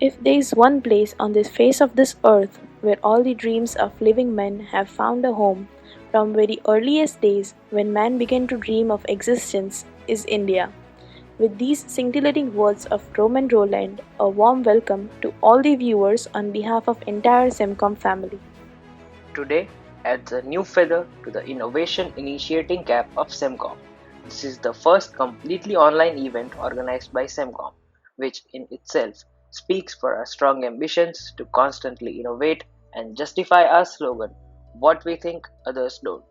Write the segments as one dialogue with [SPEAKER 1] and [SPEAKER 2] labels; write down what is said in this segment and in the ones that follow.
[SPEAKER 1] If there is one place on the face of this earth where all the dreams of living men have found a home from very earliest days when man began to dream of existence, is India. With these scintillating words of Roman Roland, a warm welcome to all the viewers on behalf of entire Semcom family.
[SPEAKER 2] Today adds a new feather to the innovation initiating cap of Semcom. This is the first completely online event organized by Semcom, which in itself speaks for our strong ambitions to constantly innovate and justify our slogan, what we think others don't.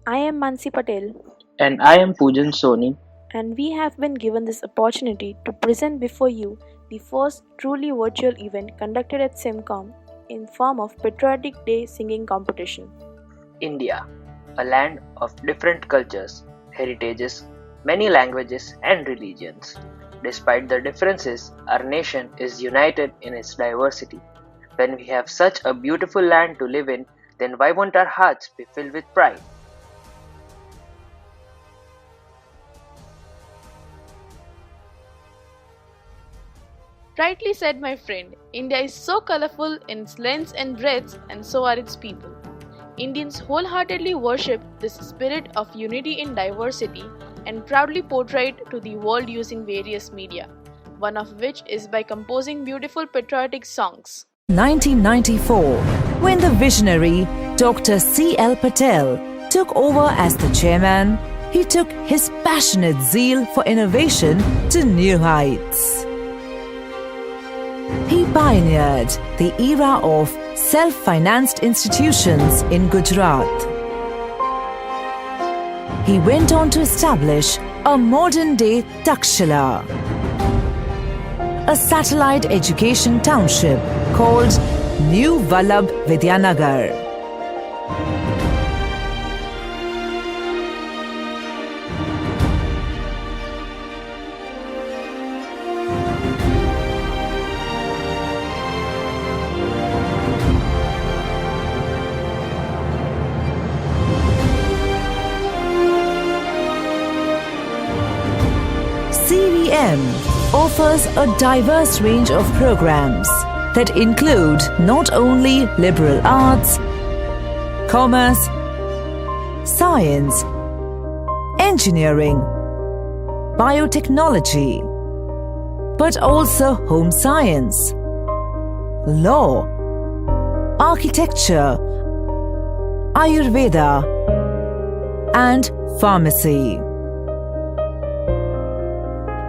[SPEAKER 1] I am Mansi Patel,
[SPEAKER 2] And I am Poojan Soni.
[SPEAKER 1] and we have been given this opportunity to present before you the first truly virtual event conducted at Semcom in form of Patriotic Day singing competition.
[SPEAKER 2] India, a land of different cultures, heritages, many languages, and religions. Despite the differences, our nation is united in its diversity. When we have such a beautiful land to live in, then why won't our hearts be filled with pride?
[SPEAKER 3] Rightly said, my friend. India is so colorful in its lengths and breadths, and so are its people. Indians wholeheartedly worship this spirit of unity in diversity and proudly portray it to the world using various media, one of which is by composing beautiful patriotic songs.
[SPEAKER 4] 1994, when the visionary Dr. C.L. Patel took over as the chairman, he took his passionate zeal for innovation to new heights. He pioneered the era of self-financed institutions in Gujarat. He went on to establish a modern-day Takshila, a satellite education township called New Vallabh Vidyanagar. CVM offers a diverse range of programs that include not only liberal arts, commerce, science, engineering, biotechnology, but also home science, law, architecture, Ayurveda, and pharmacy.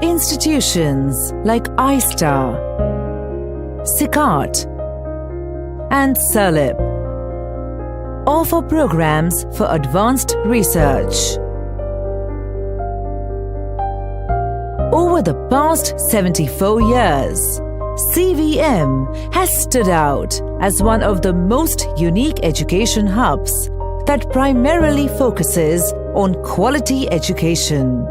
[SPEAKER 4] Institutions like ISTA, SICART, and SERLIP offer programs for advanced research. Over the past 74 years, CVM has stood out as one of the most unique education hubs that primarily focuses on quality education.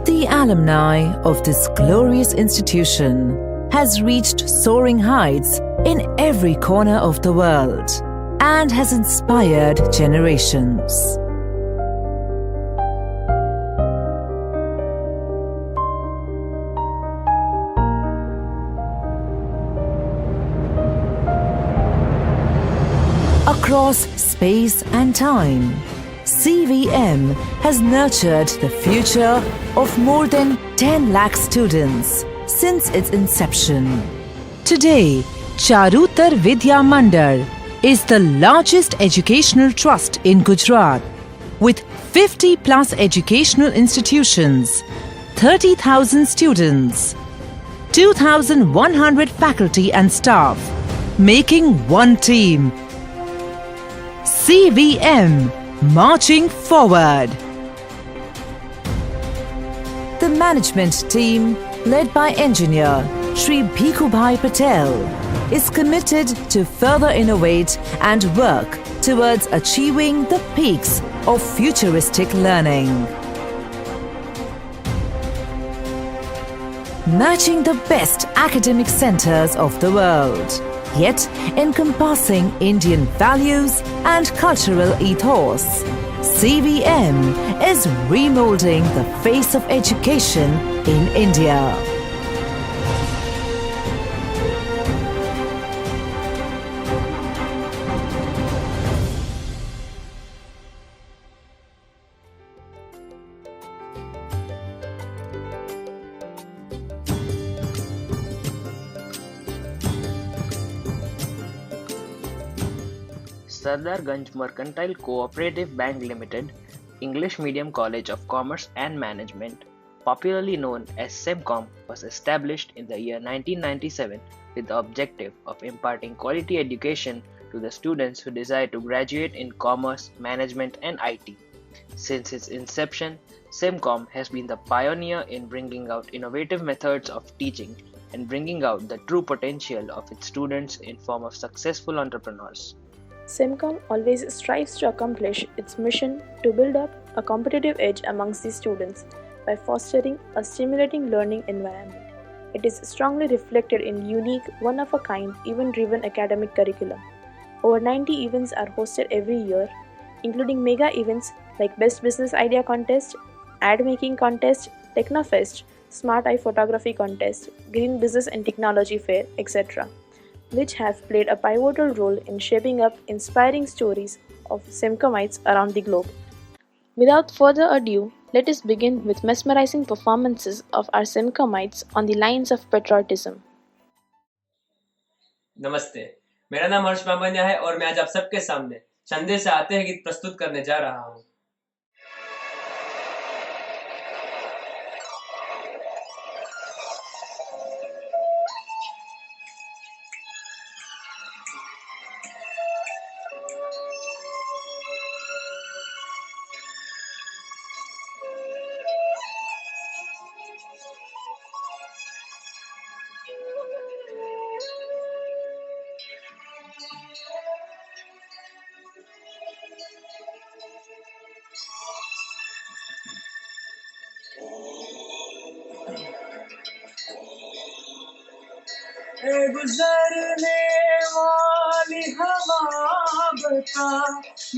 [SPEAKER 4] The alumni of this glorious institution has reached soaring heights in every corner of the world and has inspired generations. Across space and time, CVM has nurtured the future of more than 10 lakh students since its inception. Today, Charutar Vidya Mandal is the largest educational trust in Gujarat, with 50 plus educational institutions, 30,000 students, 2,100 faculty and staff, making one team. CVM, marching forward. The management team, led by engineer Shri Bhikubhai Patel, is committed to further innovate and work towards achieving the peaks of futuristic learning. Matching the best academic centers of the world, yet encompassing Indian values and cultural ethos, CVM is remolding the face of education in India.
[SPEAKER 2] Sardarganj Mercantile Cooperative Bank Limited, English Medium College of Commerce and Management, popularly known as SEMCOM, was established in the year 1997 with the objective of imparting quality education to the students who desire to graduate in commerce, management, and IT. Since its inception, SEMCOM has been the pioneer in bringing out innovative methods of teaching and bringing out the true potential of its students in form of successful entrepreneurs.
[SPEAKER 1] SEMCOM always strives to accomplish its mission to build up a competitive edge amongst the students by fostering a stimulating learning environment. It is strongly reflected in unique, one-of-a-kind, event-driven academic curriculum. Over 90 events are hosted every year, including mega events like Best Business Idea Contest, Ad Making Contest, Technofest, Smart Eye Photography Contest, Green Business and Technology Fair, etc., which have played a pivotal role in shaping up inspiring stories of SEMCOMites around the globe. Without further ado, let us begin with mesmerizing performances of our SEMCOMites on the lines of patriotism.
[SPEAKER 5] नमस्ते, मेरा नाम हर्ष बामनिया है और मैं आज आप सबके सामने चंदे से आते हैं गीत प्रस्तुत करने जा रहा हूँ। गुजरने वाली हवा बता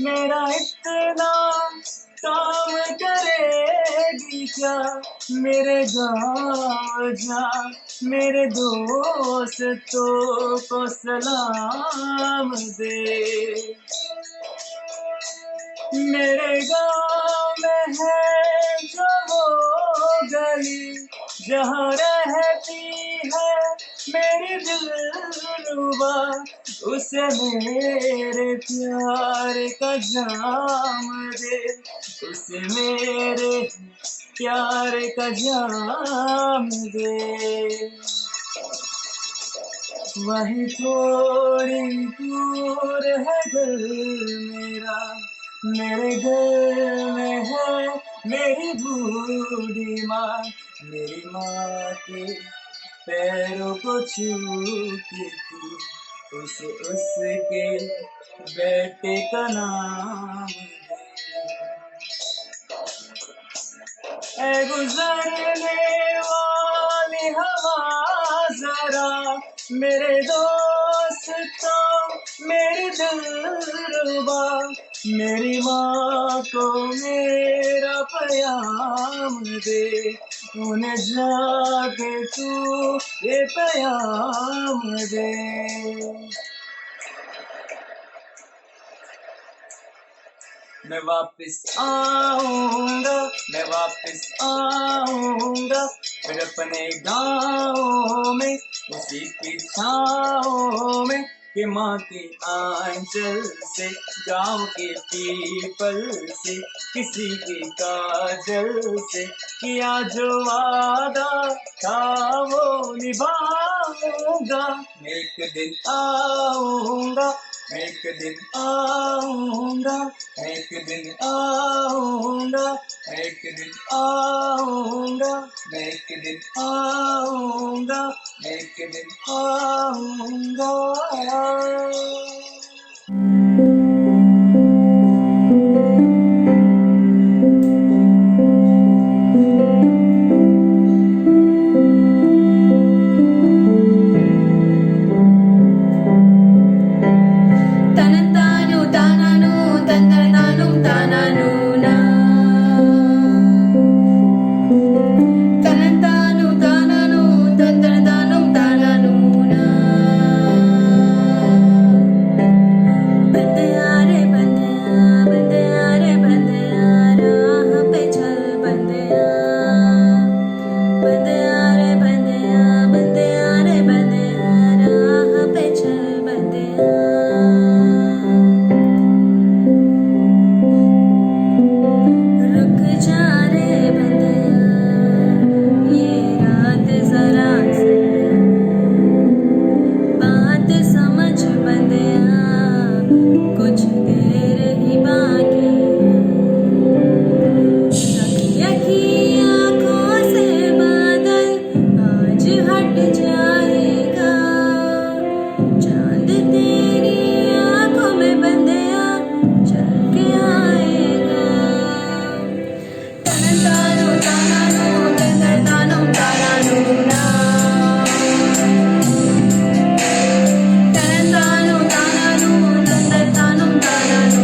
[SPEAKER 5] मेरा इतना काम करेगी क्या, मेरे गाँव जा मेरे दोस्तों को सलाम दे। मेरे गाँव में है जो वो गली जहाँ रहती है मेरी दिलरुबा, उसे मेरे प्यार का जाम दे, उसे मेरे प्यार का जाम दे। वहीं थोड़ी दूर है घर मेरा, मेरे घर में है मेरी बूढ़ी माँ, मेरी माँ के पैरों को छू के तू उसके बेटे का नाम दे। गुजरने वाली हवा जरा मेरे दोस्तों मेरी दिलरुबा, मेरी माँ को मेरा प्याम दे, उन्हें जाके तू ये प्याम दे। मैं वापस आऊंगा, मैं वापस आऊंगा फिर अपने गाँव में, उसी की छाँव में कि माँ के आंचल से, गाँव के पीपल से, किसी के काजल से किया जो वादा था वो निभाऊंगा। मैं एक दिन आऊंगा, मैं एक दिन आऊंगा, मैं एक दिन आऊंगा, मैं एक दिन आऊंगा, मैं एक दिन आऊंगा, मैं एक दिन आऊंगा।
[SPEAKER 6] Tanantanu tananu tantananum tananu देर ही बाकी यकी आँखों से बादल आज हट जाएगा चांद तेरी आँखों में बंदिया चल के आएगा तानो तानो तानो तानो ना तानो तानो तानो तानो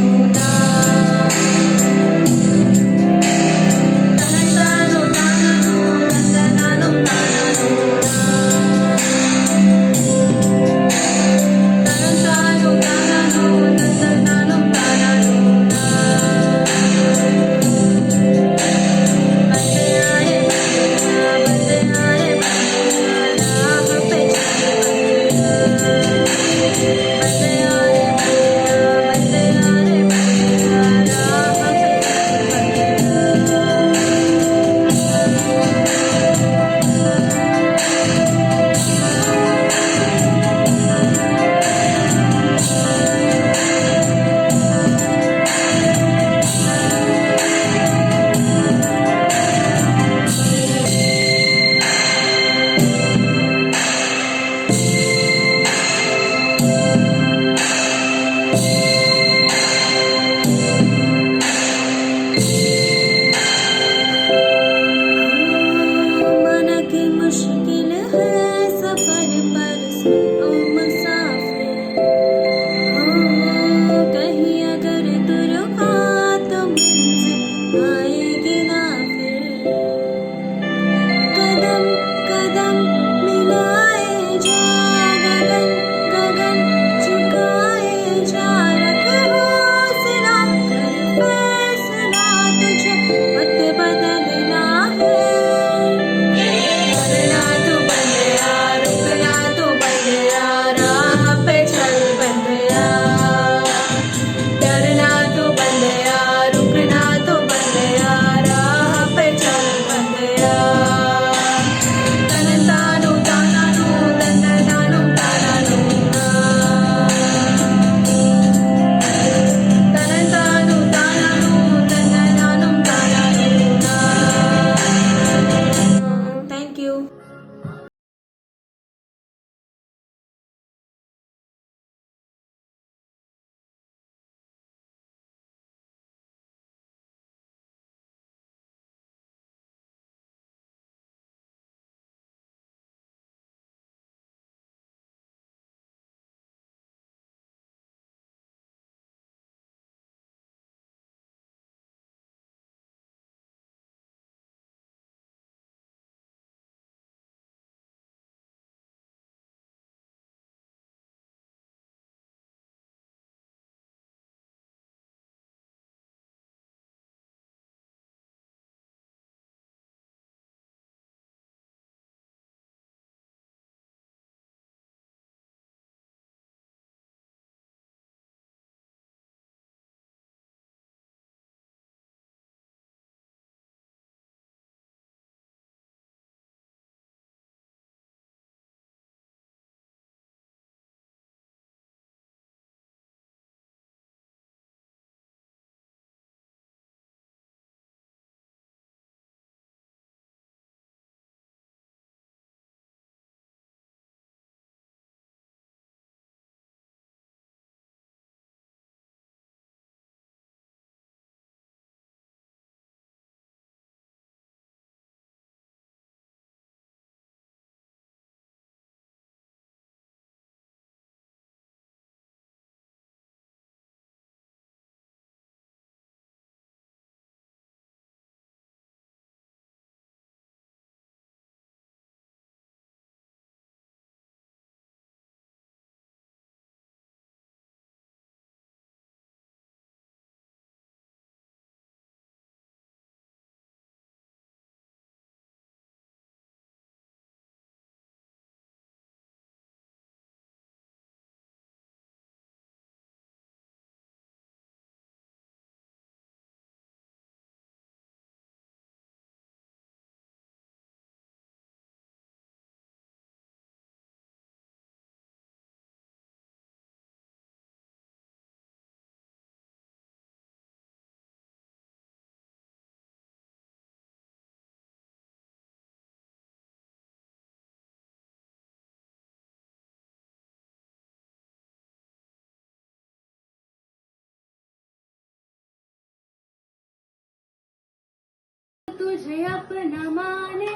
[SPEAKER 6] तुझे अपना माने,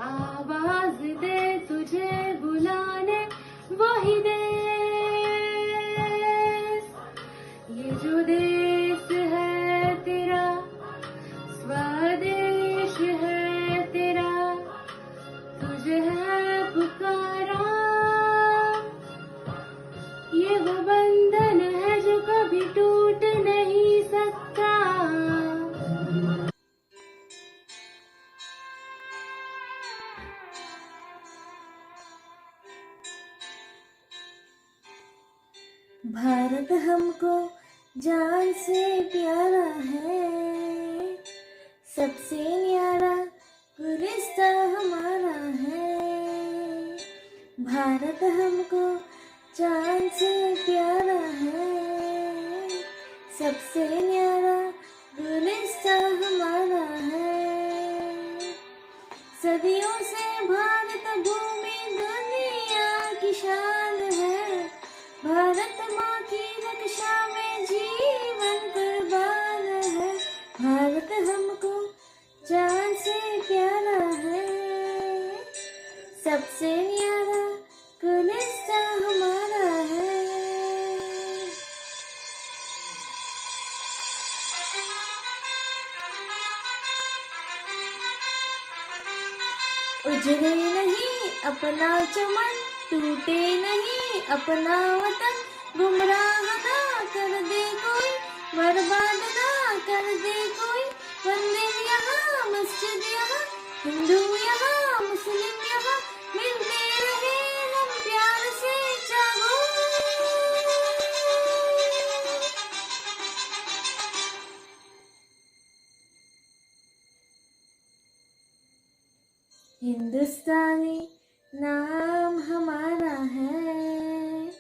[SPEAKER 6] आवाज दे तुझे बुलाने, वही देश, ये जो देश है तेरा, स्वदेश है तेरा, तुझे है पुकारा, ये वो बंधन है जो कभी टूट नहीं सकता। भारत हमको जान से प्यारा है, सबसे न्यारा गुलिस्ता हमारा है। भारत हमको जान से प्यारा है, सबसे न्यारा गुलिस्ता हमारा है। सदियों से भारत भूमि दुनिया की शान है, भारत माँ की रक्षा में जीवन कुर्बान है। भारत हमको जान से प्यारा है, सबसे न्यारा गुलिस्ता हमारा है। उजड़े नहीं अपना चमन, टूटे नहीं अपना वतन, गुमराह ना कर दे कोई, बर्बाद ना कर दे कोई। मंदिर यहाँ, मस्जिद यहाँ, हिंदू यहाँ, मुस्लिम यहाँ, मिलते रहे हम प्यार से जागो। हिंदुस्तानी नाम हमारा है,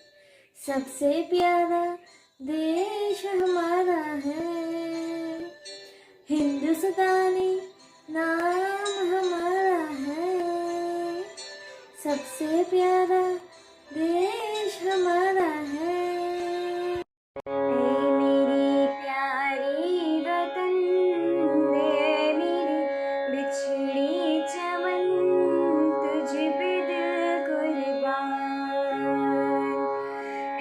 [SPEAKER 6] सबसे प्यारा देश हमारा है। हिंदुस्तानी नाम हमारा है, सबसे प्यारा देश हमारा है। ए मेरी प्यारी वतन, ए मेरी बिछड़ी चमन, तुझ पे दिल कुर्बान।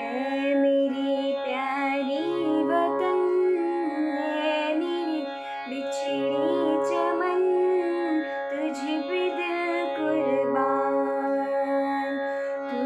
[SPEAKER 6] ए मेरी प्यारी वतन, ए मेरी बिछड़ी चमन, तुझ पे दिल कुर्बान। तू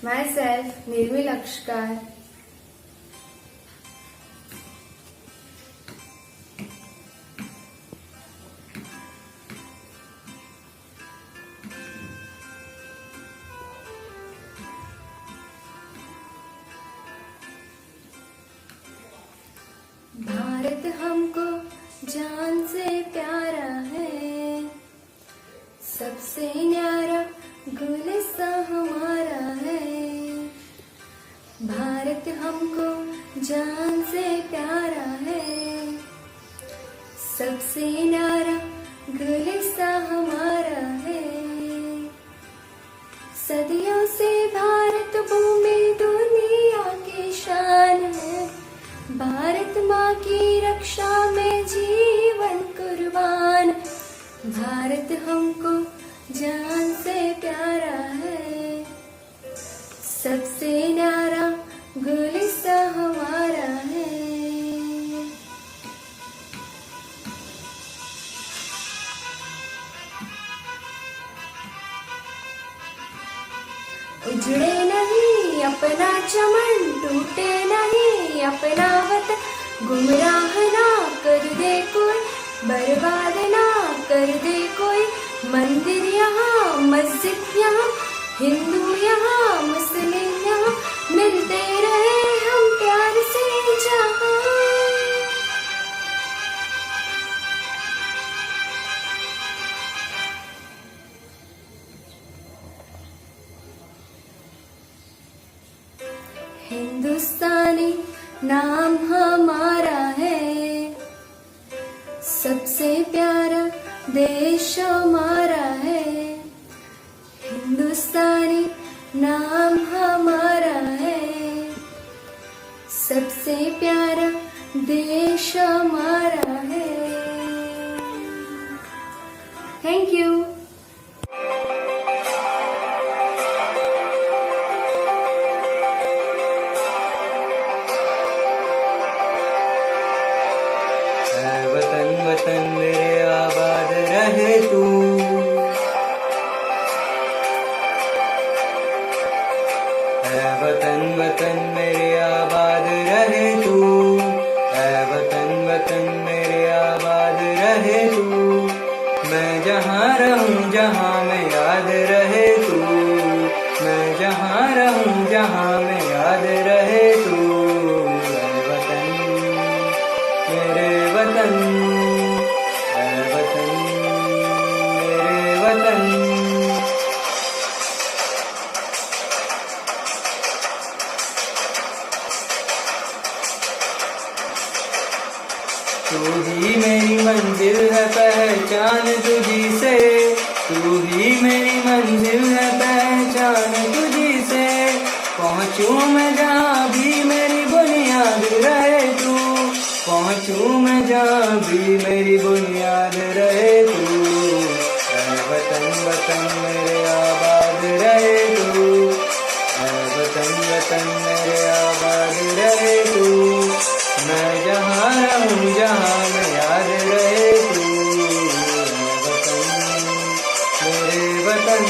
[SPEAKER 6] Myself, Nirmi Lakshkar. भारत हमको जान से प्यारा है, सबसे न्यारा गुलिस्ता हमारा है। भारत हमको जान से प्यारा है, सबसे न्यारा गुलिस्ता हमारा है। सदियों से भारत भूमि दुनिया की शान है, भारत माँ की रक्षा में जीवन कुर्बान। भारत हमको जान से प्यारा है, सबसे न्यारा गुलिस्ता हमारा है। उजड़े नहीं अपना चमन, टूटे नहीं अपना वतन, गुमराह ना कर दे कोई, बर्बाद ना कर दे कोई। मंदिर यहाँ मस्जिद यहाँ, हिंदू यहाँ मुस्लिम यहाँ, मिलते रहे हम प्यार से जहाँ। हिंदुस्तानी नाम हमारा है, सबसे प्यारा देश हमारा है। हिंदुस्तानी नाम हमारा है, सबसे प्यारा देश हमारा है। Thank you.
[SPEAKER 7] वतन मेरे आबाद रहे तू, ऐ वतन वतन मेरे आबाद रहे तू, ऐ वतन वतन मेरे आबाद रहे तू। मैं जहाँ रहूँ जहाँ मैं याद रहे तू, मैं जहाँ रहूँ जहाँ मैं याद रहे तू। ऐ वतन मेरे वतन, तू ही मेरी मंजिल है पहचान तुझी से, तू ही मेरी मंजिल है पहचान तुझी से। पहुँचूं मैं जहाँ भी मेरी बुनियाद रहे तू, पहुँचूं मैं जहाँ भी मेरी बुनियाद रहे तू। ऐ वतन वतन मेरे आबाद रहे तू, ऐ वतन वतन मेरे आबाद रहे तू। मैं जहाँ रहूँ जहाँ मैं याद रहे तू। ऐ वतन मेरे वतन,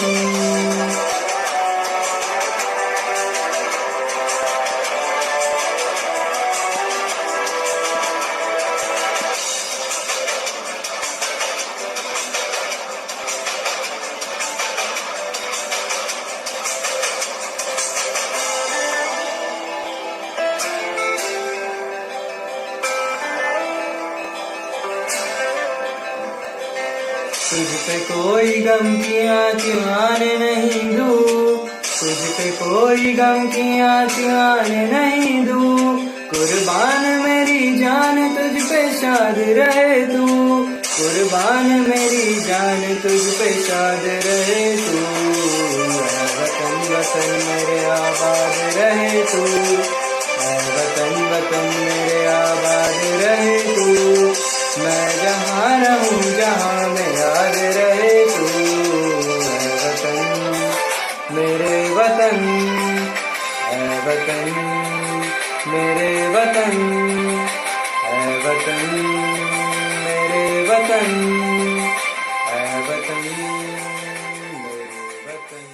[SPEAKER 7] तुझ पे कोई गम की आँच आने नहीं दूँ, तुझ पे कोई गम की आँच आने नहीं दूँ। कुर्बान मेरी जान तुझ पे शाद रहे तू, कुर्बान मेरी जान तुझ पे शाद रहे तू। ऐ वतन वतन मेरे आबाद रहे तू, ऐ वतन वतन मेरे आबाद रहे तू। मैं जहाँ रहूँ जहाँ मैं याद रहे तू। ऐ वतन मेरे वतन, ऐ वतन मेरे वतन, ऐ वतन मेरे वतन, ऐ वतन मेरे वतन।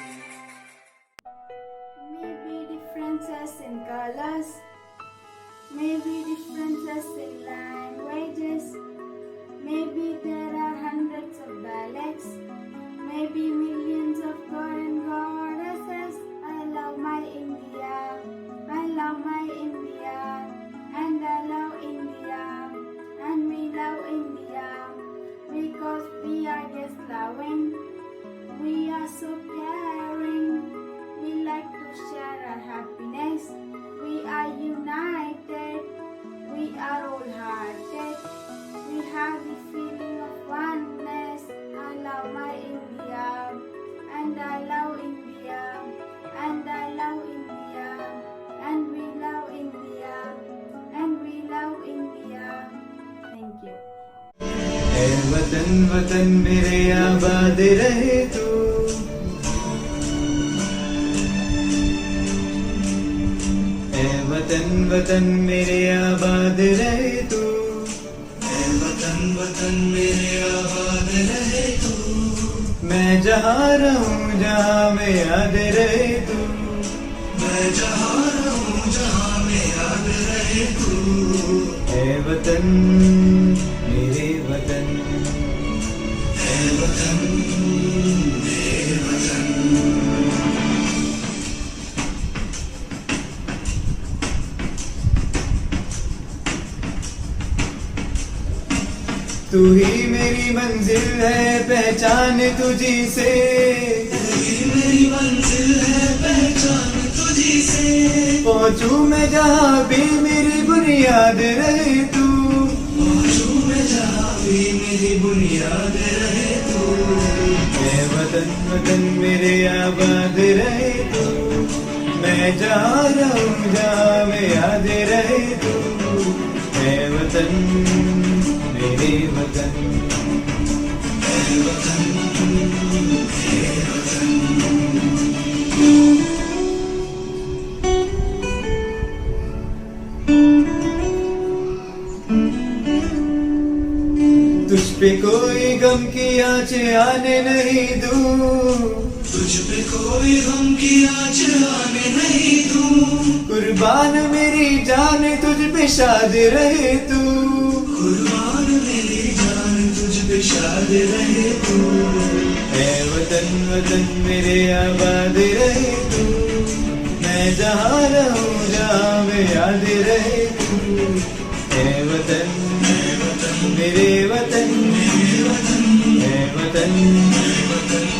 [SPEAKER 6] Maybe differences in languages. Maybe there are hundreds of dialects. Maybe millions of god and goddesses. I love my India. I love my India. And I love India. And we love India. Because we are just loving. We are so caring. We like to share our happiness. We are united. We are wholehearted. We have the feeling of oneness. I love my India. And I love India. And I love India. And we love India. And we love India. Thank you.
[SPEAKER 7] ऐ वतन वतन मेरे आबाद रहे तू, ऐ वतन वतन मेरे आबाद रहे तू, ऐ वतन वतन मेरे आबाद रहे तू। मैं जहाँ रहूँ जहाँ में याद रहे तू, मैं जहाँ रहूँ जहाँ में याद रहे तू। ऐ वतन मेरे वतन, ऐ वतन मेरे वतन। तू ही मेरी मंजिल है पहचान तुझी से, तू ही मेरी मंजिल है पहचान तुझी से। पहुँचूं मैं जहाँ भी मेरी बुनियाद रहे तू, पहुँचूं मैं जहाँ भी मेरी बुनियाद रहे तू। ऐ वतन वतन मेरे आबाद रहे तू, मैं जहाँ रहूँ जहाँ में याद रहे तू। ऐ वतन मेरे वतन, ऐ वतन मेरे वतन। तुझ पे कोई गम की आँच आने नहीं दूँ, तुझ पे कोई गम की आँच आने नहीं दूँ। कुर्बान मेरी जान तुझ पे शाद रहे तू, कुर्बान मेरी जान तुझ पे शाद रहे तू। ऐ वतन वतन मेरे आबाद रहे तू, मैं जहाँ रहूँ जहाँ में याद रहे तू। ऐ वतन मेरे वतन, मेरे वतन, ऐ वतन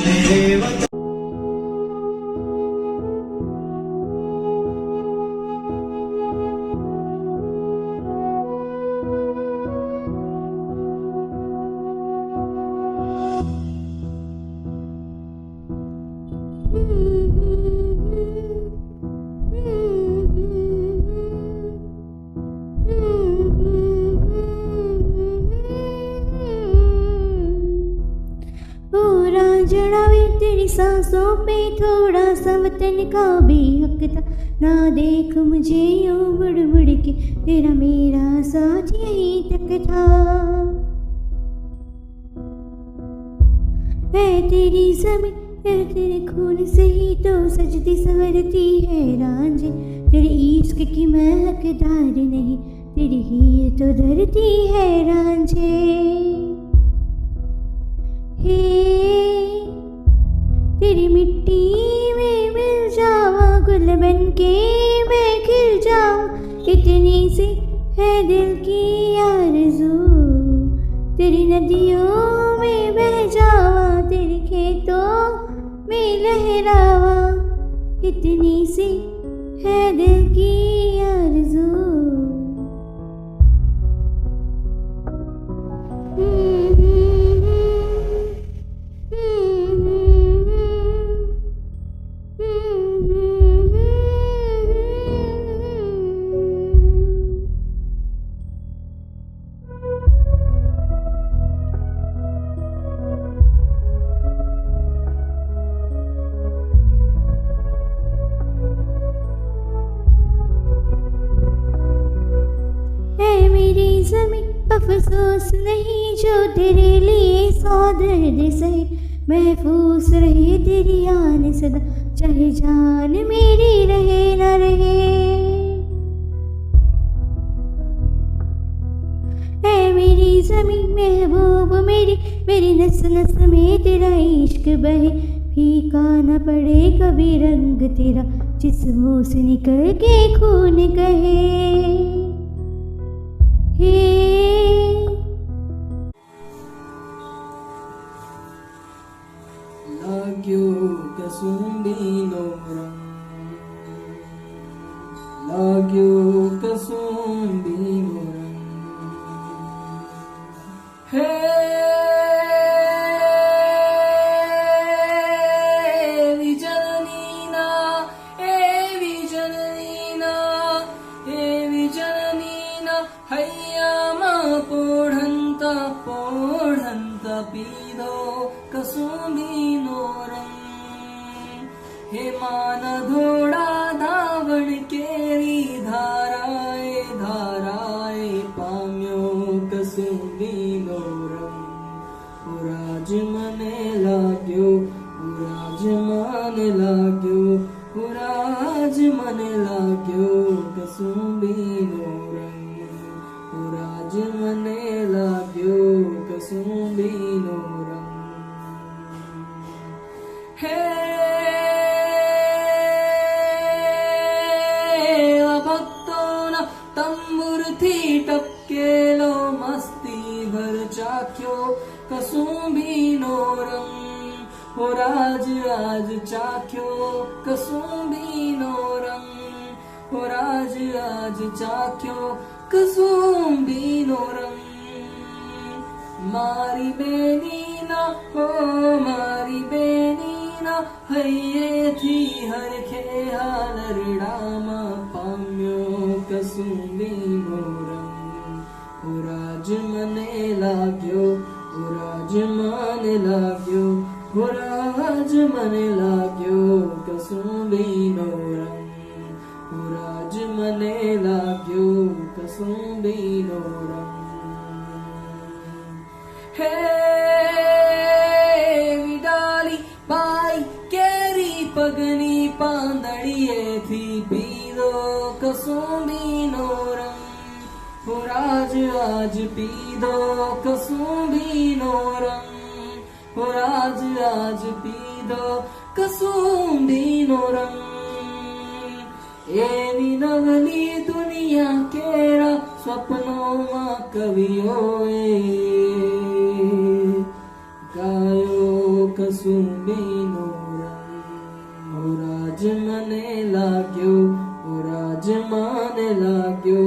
[SPEAKER 7] मेरे वतन।
[SPEAKER 6] तेरी सांसों पे थोड़ा सा वतन का भी हक था। ना देख मुझे यूं मुड़ मुड़ के, तेरा मेरा साथ यहीं तक था। है तेरी ज़मीं, है तेरे खून से ही तो सजती संवरती है रांझे। तेरे इश्क की मैं हकदार नहीं, तेरी ही तो धरती है रांझे। तेरी मिट्टी में मिल जावा, गुल बन के मैं खिल जाऊं। इतनी सी है दिल की आरज़ू, तेरी नदियों में बह जावा, तेरे खेतों में लहरावा। इतनी सी है दिल की आरज़ू। अफसोस नहीं जो तेरे लिए सौ दर्द सहे, महफूस रहे तेरी आन सदा, चाहे जान मेरी रहे न रहे। मौसमी महबूब मेरी नस नस में तेरा इश्क बहे, फीका न पड़े कभी रंग तेरा, जिस्मों से निकल के खून कहे।
[SPEAKER 7] लाग्यो कसुंबीनो रंग, लाग्यो कसुंबीनो रंग, हे विजननीना, हे विजननीना, हे विजननीना, हैया मा पोढ़ंता पोढ़ंता पीदो कसुंबीनो रंग, हे मान घोड़ा धावण केरी धाराए धाराए पाम्यो कसुंबीनो रंग, पुराज मने लाग्यो पुराज मन लाग्यो, पुराज मन लाग्यो कसुंबीनो रंग, पुराज मने लाग्यो कसुंबीनो रंग, हे भक्तों तंबुर थी टपकेलो मस्ती भर चाख्यो कसुंबीनो रंग, हो राज आज चाख्यो कसुंबीनो रंग, हो राज आज चाख्यो कसुंबीनो रंग, मारी बेनीना हो मारी बेनीना, हैये थी हर खेहा लरडामा पाम्यो कसुंबीनो रंग, पुराज मने लाग्यो पुराज मन लाग्यो, पुराज मने लाग्यो कसुंबीनो रंग, पुराज मने लाग्यो कसुंबीनो रंग, हे विडाली बाई केरी पगनी पांदड़िए थी पीदो कसुंबीनो रंग, हो राज आज पीदो कसुंबीनो रंग, हो राज आज पीदो कसुंबीनो रंग, एवी नवली दुनिया केरा स्वप्नों मां कवियोए, गायो कसुंबीनो रंग, हो राज मने लाग्यो हो राज माने लाग्यो,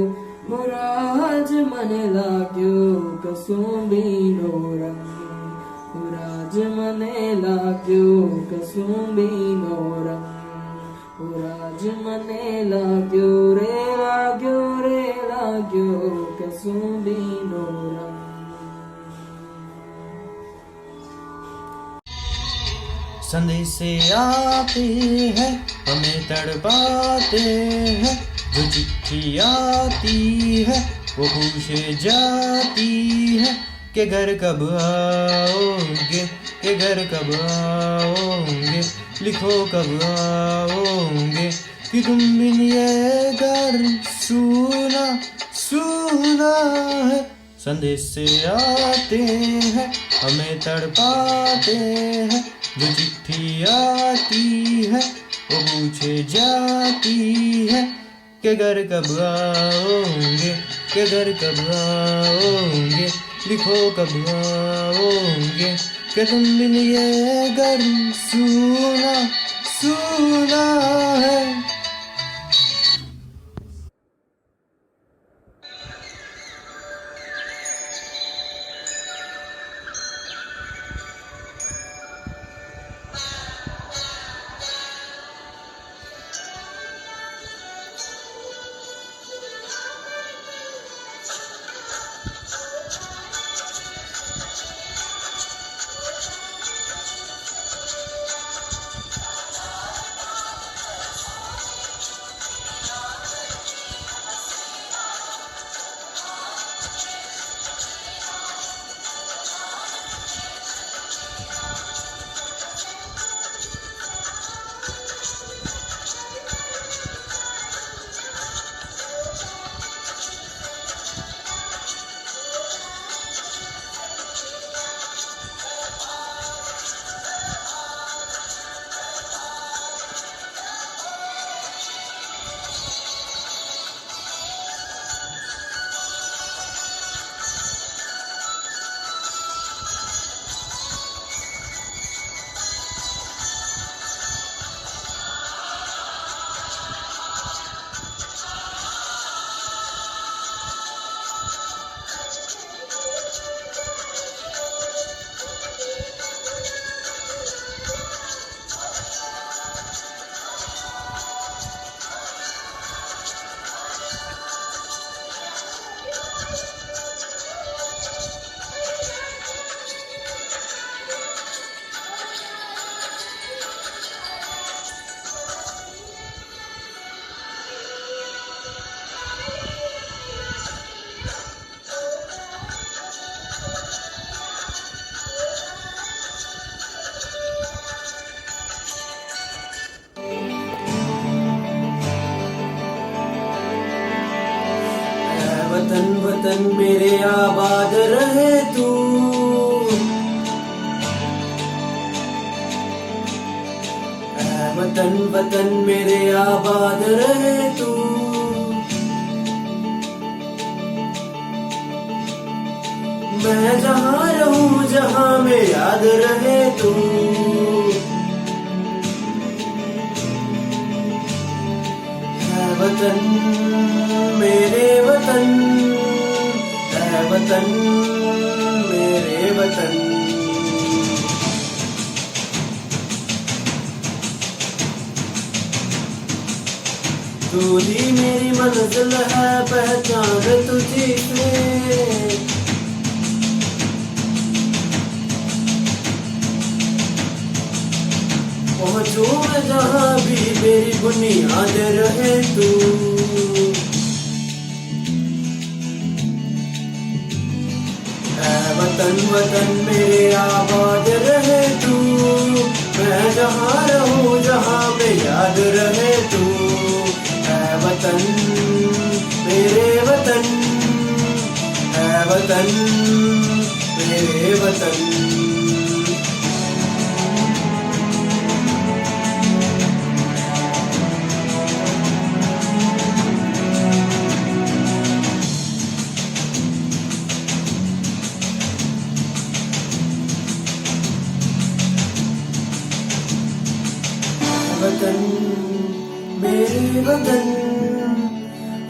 [SPEAKER 7] हो राज मने लाग्यो कसुंबीनो रंग, हो राज मने लाग्यो कसुंबीनो रंग, हो राज मने लाग्यो रे लाग्यो कसुंबीनो रंग।
[SPEAKER 8] संदेशे आते हैं हमें तड़पाते हैं, जो चिट्ठी आती है वो पूछे जाती है कि घर कब आओगे, कि घर कब आओगे, लिखो कब आओगे, कि तुम बिन ये घर सूना सूना है। संदेशे आते हैं हमें तड़पाते हैं, जो चिट्ठी आती है वो पूछे जाती है कि घर कब आओगे, कि घर कब आओगे, लिखो कब आओगे, कि तुम बिन ये घर सूना सूना है। वतन वतन मेरे आबाद रहे तू, ऐ वतन वतन मेरे आबाद रहे तू। मैं जहाँ रहूं जहाँ में याद रहे तू, है वतन मेरे वतन, है वतन मेरे वतन। तू ही मेरी मंजिल है, पहचान तुझी से। पहुँचूं मैं जहाँ भी मेरी बुनियाद रहे तू, ऐ वतन वतन मेरे आबाद रहे तू। मैं जहाँ रहूं जहाँ में याद रहे तू, ऐ वतन मेरे वतन, ऐ वतन मेरे वतन। वतन मेरे वतन,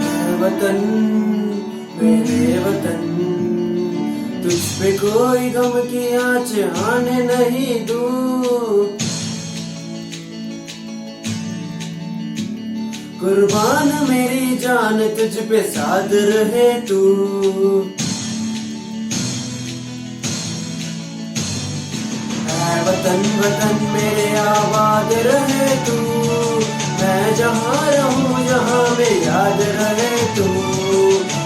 [SPEAKER 8] है वतन मेरे वतन। तुझ पे कोई गम की आँच आने नहीं दूँ, कुर्बान मेरी जान तुझ पे साद रहे तू। वतन वतन मेरे आबाद रहे तू, मैं जहाँ रहूं जहाँ में याद रहे तू।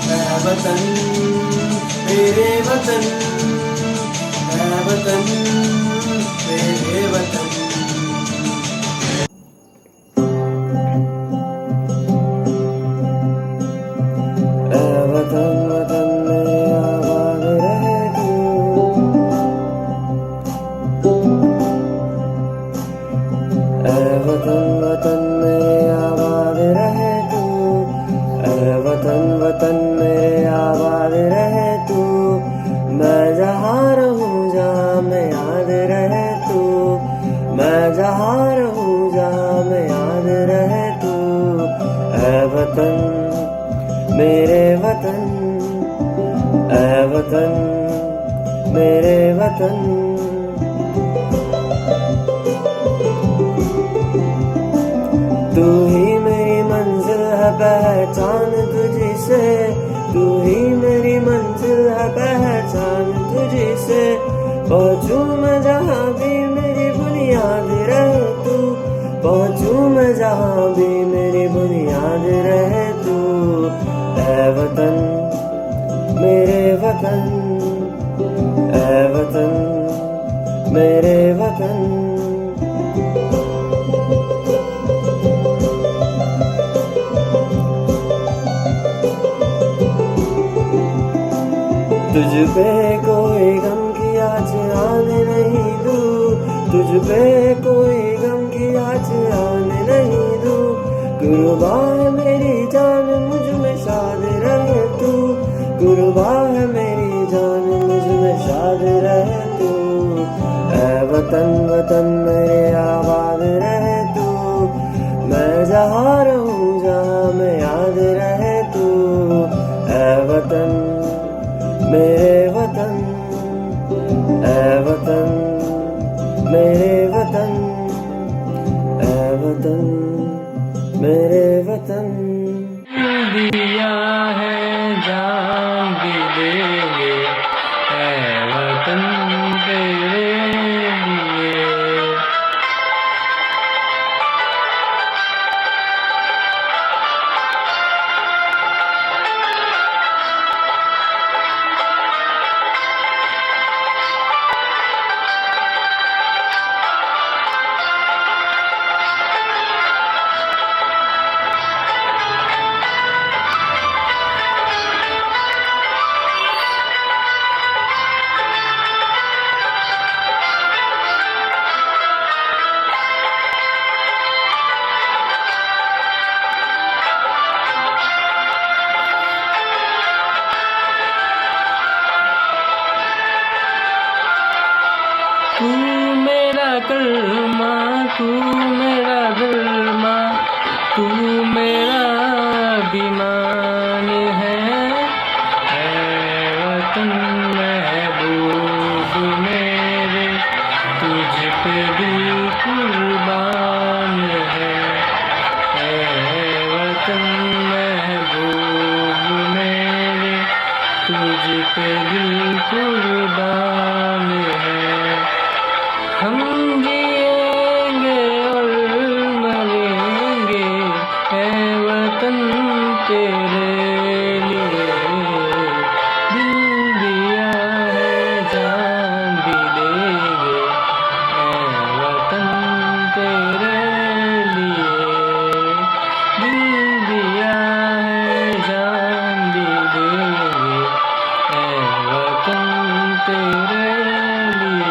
[SPEAKER 8] है वतन मेरे वतन, है वतन मेरे वतन। वतन वतन मेरे आबाद रहे तू, वतन वतन मेरे आबाद रहे तू, वतन वतन मेरे आबाद रहे तू। मैं जहाँ रहूं जहाँ में याद रहे तू, मैं जहाँ रहूं जहाँ में याद रहे तू। ऐ वतन मेरे वतन, ऐ वतन मेरे वतन। तू ही मेरी मंजिल है, पहचान तुझी से। तू ही मेरी मंजिल है, पहचान तुझी से। पहुँचूं मैं जहाँ भी मेरी बुनियाद रहे तू, पहुँचूं मैं जहाँ भी मेरी बुनियाद रहे तू। ऐ वतन मेरे वतन, ऐ वतन मेरे वतन। तुझ पे कोई गम की आँच आने नहीं दूँ, तुझ पे कोई गम की आँच आने नहीं दूँ। कुर्बान है मेरी जान मुझ में शाद रहे तू, कुर्बान है मेरी जान मुझ में शाद रहे तू। ऐ वतन वतन मेरे आबाद रहे तू, मैं जहाँ रहूं जहाँ में याद रहे तू। ऐ वतन मेरे वतन, ऐ वतन मेरे वतन, ऐ वतन मेरे वतन। दिया है जान भी देंगे, ऐ वतन तेरे लिए।
[SPEAKER 7] पे दिल कुर्बान है। हम जिएंगे और मरेंगे है वतन तेरे लिए। दिल दिया है जान भी देंगे है वतन तेरे लिए। दिल दिया है जान भी देंगे है वतन तेरे लिए।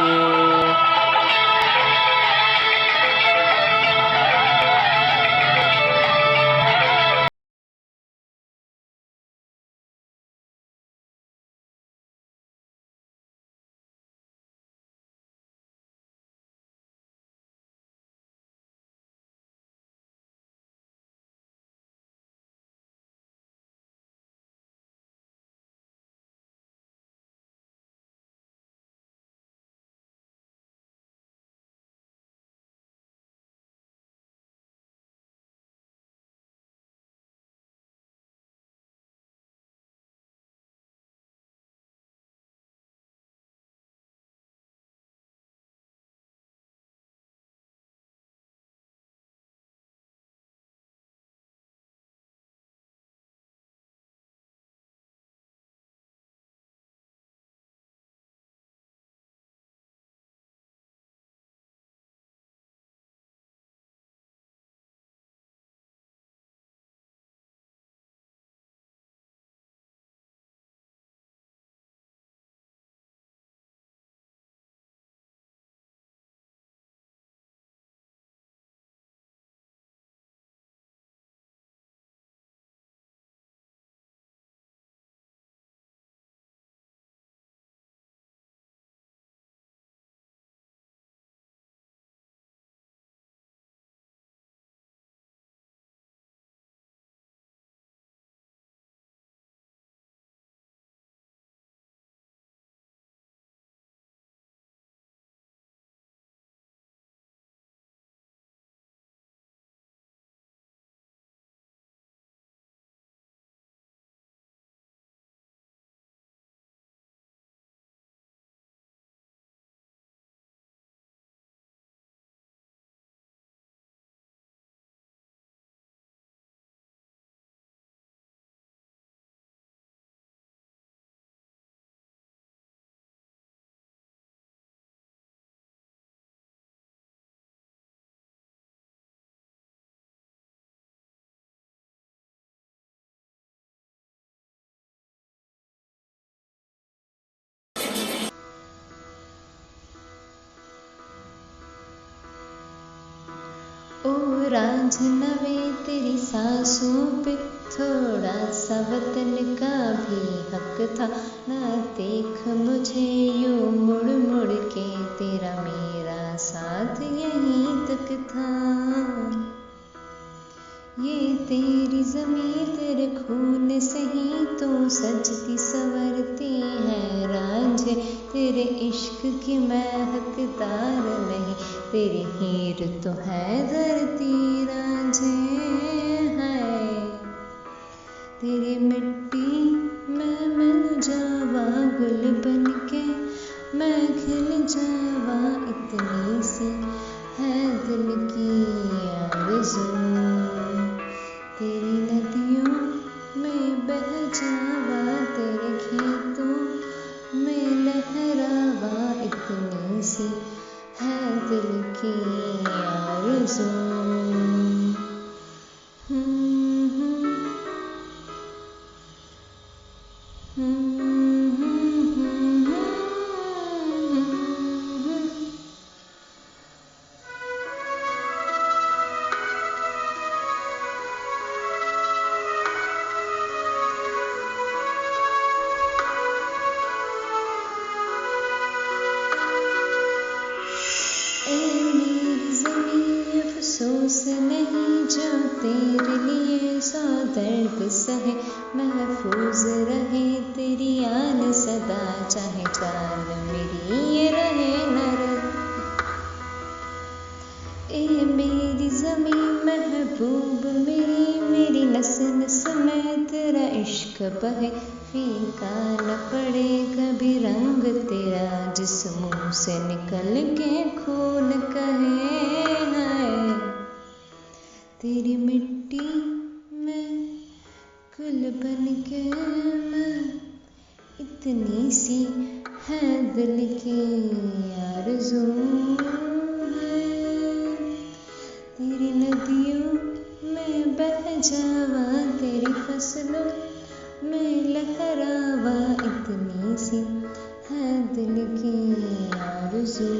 [SPEAKER 9] ओ रांझनवे तेरी सांसों पे थोड़ा सा वतन का भी हक था। ना देख मुझे यूं मुड़ मुड़ के, तेरा मेरा साथ यहीं तक था। ये तेरी ज़मीं तेरे खून से ही तो सजती संवरती है रांझे। तेरे इश्क की मैं हकदार नहीं, तेरी हीर तो है धरती रांझे है। तेरी मिट्टी में मिल जावा गुल बनके, मैं खिल जावा इतनी सी है दिल की आरज़ू। तेरी नदियों में बह जावा, तेरे खेतों में लहरावा इतनी सी है दिल की आरज़ू। अफसोस नहीं जो तेरे लिए सौ दर्द सहे, महफूज रहे तेरी आन सदा, चाहे जान मेरी ये रहे नर। ए मेरी ज़मीं महबूब मेरी, मेरी नस नस में तेरा इश्क बहे, फीका न पड़े कभी रंग तेरा, जिस मुंह से निकल के खून कहे है। तेरी मिट्टी में कुल बन के मैं, इतनी सी है दिल की आरज़ू है। तेरी नदियों में बह जावा, तेरी फसलों में लहरावा, इतनी सी है दिल की आरज़ू।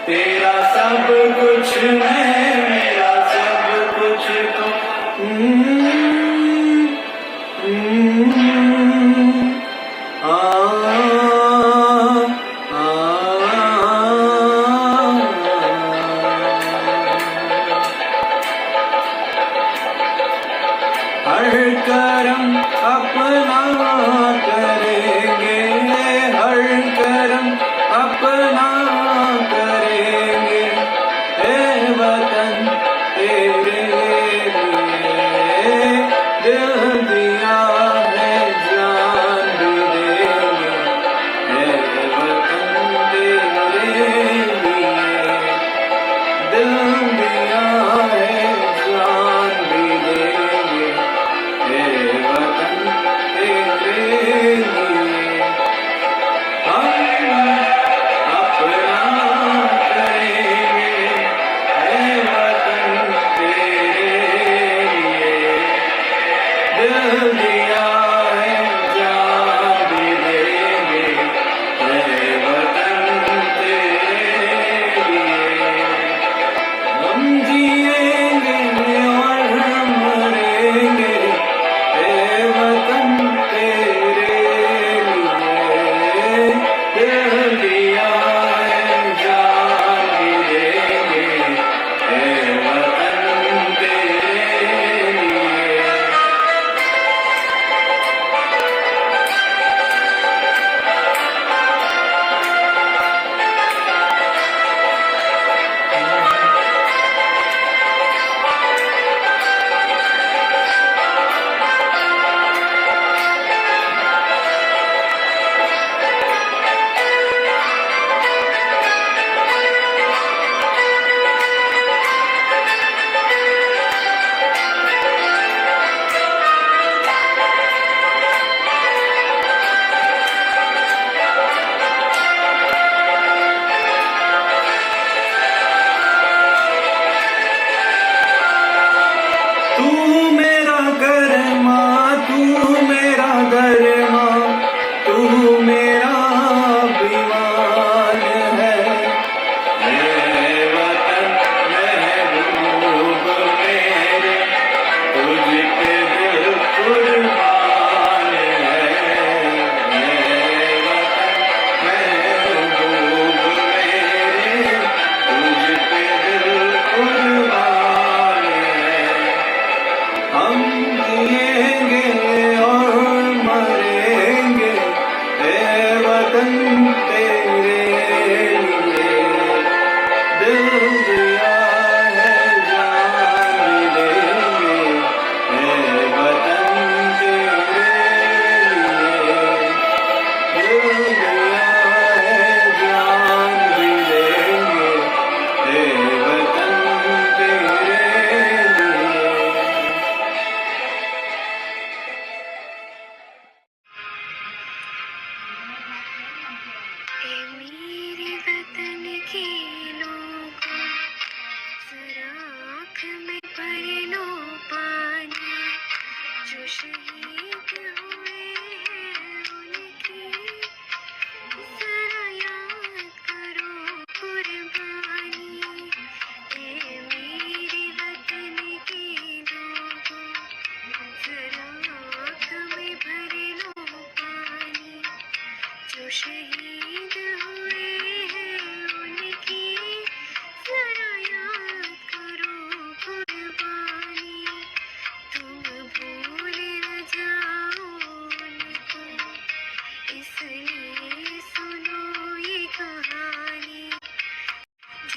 [SPEAKER 7] तेरा सब कुछ मैं, मेरा सब कुछ तू। हर करम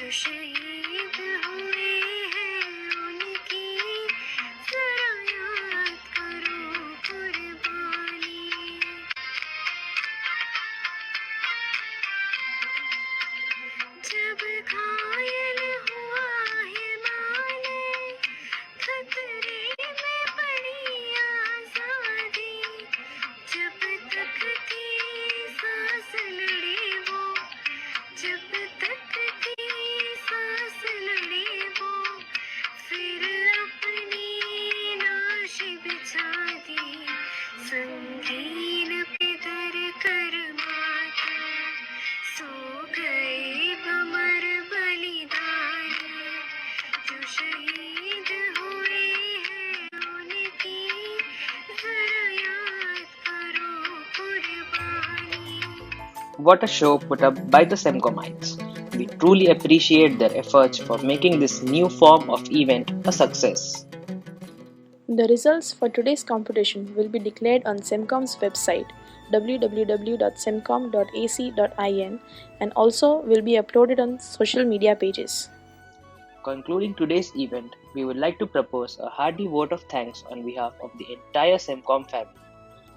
[SPEAKER 10] जो शहीद हुए हैं उनकी जरा याद करो कुर्बानी। जब घायल हुआ हिमालय खतरे में पड़ी आजादी, जब तक थी सांस लड़े वो, जब तक थी सांस लड़े वो, फिर अपनी लाश बिछा दी संगीन पे दर कर माथा। सो गए बमर बलिदानी, जो शहीद हुए हैं उनकी जरा याद करो कुर्बानी।
[SPEAKER 2] What a show put up by the Semcomites. We truly appreciate their efforts for making this new form of event a success.
[SPEAKER 1] The results for today's competition will be declared on Semcom's website www.semcom.ac.in and also will be uploaded on social media pages.
[SPEAKER 2] Concluding today's event, we would like to propose a hearty vote of thanks on behalf of the entire Semcom family.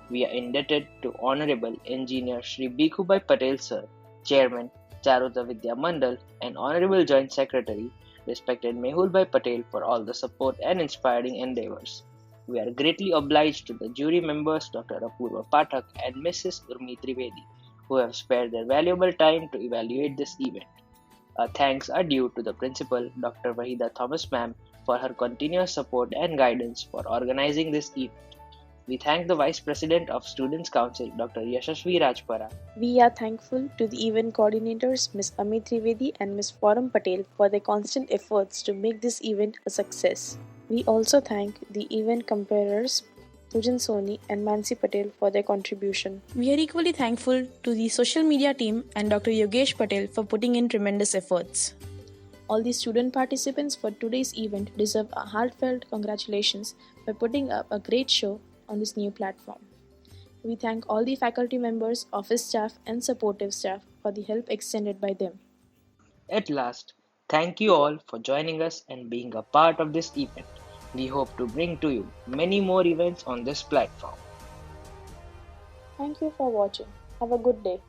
[SPEAKER 2] We are indebted to Honorable Engineer Shri Bhikhubai Patel Sir, Chairman, Charuta Vidya Mandal, and Honorable Joint Secretary, respected Mehulbhai Patel, for all the support and inspiring endeavors. We are greatly obliged to the jury members Dr. Apurva Pathak and Mrs. Urmi Trivedi, who have spared their valuable time to evaluate this event. Our thanks are due to the Principal, Dr. Wahida Thomas Ma'am, for her continuous support and guidance for organizing this event. We thank the Vice President of Students' Council, Dr. Yashasvi Rajpara.
[SPEAKER 1] We are thankful to the event coordinators Ms. Ami Trivedi and Ms. Param Patel for their constant efforts to make this event a success. We also thank the event comparers Pujan Soni and Mansi Patel for their contribution.
[SPEAKER 3] We are equally thankful to the social media team and Dr. Yogesh Patel for putting in tremendous efforts.
[SPEAKER 1] All the student participants for today's event deserve a heartfelt congratulations for putting up a great show on this new platform. We thank all the faculty members, office staff, and supportive staff for the help extended by them.
[SPEAKER 2] At last, thank you all for joining us and being a part of this event. We hope to bring to you many more events on this platform.
[SPEAKER 1] Thank you for watching. Have a good day.